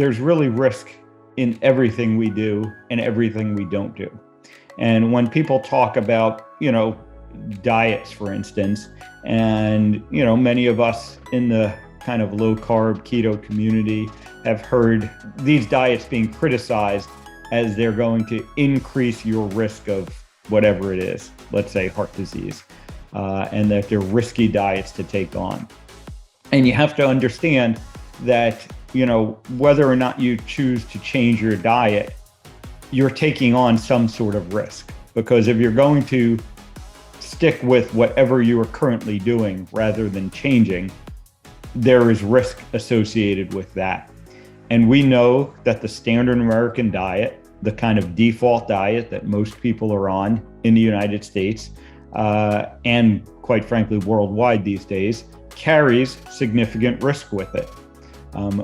there's really risk in everything we do and everything we don't do. And when people talk about, diets, for instance, and, many of us in the kind of low carb keto community have heard these diets being criticized as they're going to increase your risk of whatever it is, let's say heart disease, and that they're risky diets to take on. And you have to understand that, whether or not you choose to change your diet, you're taking on some sort of risk. Because if you're going to stick with whatever you are currently doing rather than changing, there is risk associated with that. And we know that the standard American diet, the kind of default diet that most people are on in the United States, and quite frankly, worldwide these days, carries significant risk with it.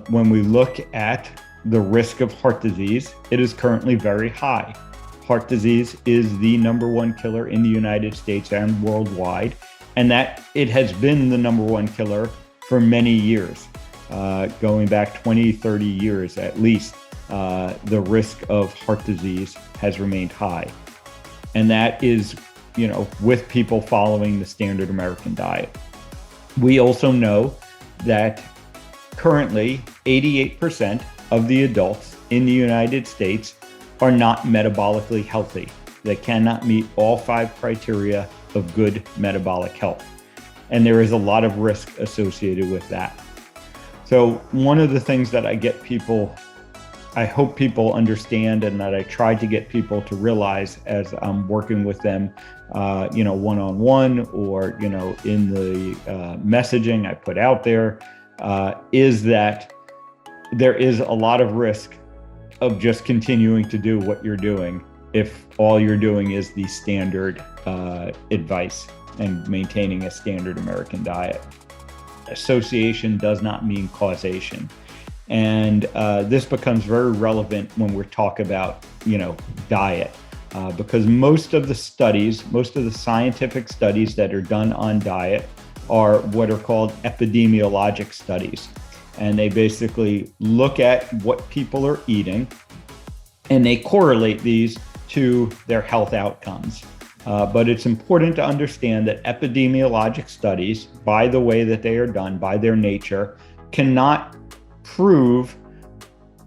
When we look at the risk of heart disease, it is currently very high. Heart disease is the number one killer in the United States and worldwide, and that it has been the number one killer for many years, going back 20, 30 years at least. The risk of heart disease has remained high. And that is, with people following the standard American diet. We also know that currently 88% of the adults in the United States are not metabolically healthy. They cannot meet all 5 criteria of good metabolic health. And there is a lot of risk associated with that. So one of the things that I hope people understand, and that I try to get people to realize as I'm working with them, one-on-one or, in the messaging I put out there, is that there is a lot of risk of just continuing to do what you're doing if all you're doing is the standard advice and maintaining a standard American diet. Association does not mean causation. And this becomes very relevant when we're talking about, diet, because most of the scientific studies that are done on diet are what are called epidemiologic studies. And they basically look at what people are eating and they correlate these to their health outcomes. But it's important to understand that epidemiologic studies, by the way that they are done, by their nature, cannot prove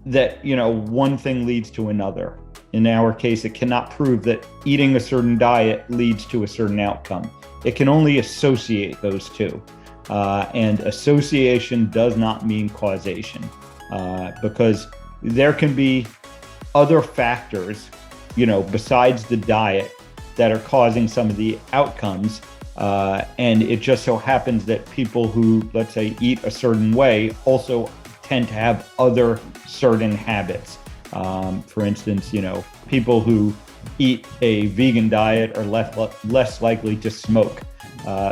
that, one thing leads to another. In our case, it cannot prove that eating a certain diet leads to a certain outcome. It can only associate those two. And association does not mean causation, because there can be other factors, besides the diet that are causing some of the outcomes. And it just so happens that people who, let's say, eat a certain way also tend to have other certain habits. For instance, people who eat a vegan diet are less likely to smoke.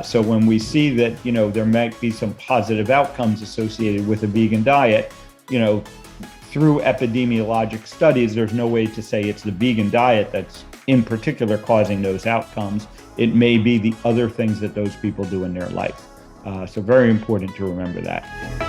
So when we see that, there might be some positive outcomes associated with a vegan diet, through epidemiologic studies, there's no way to say it's the vegan diet that's in particular causing those outcomes. It may be the other things that those people do in their life. So very important to remember that.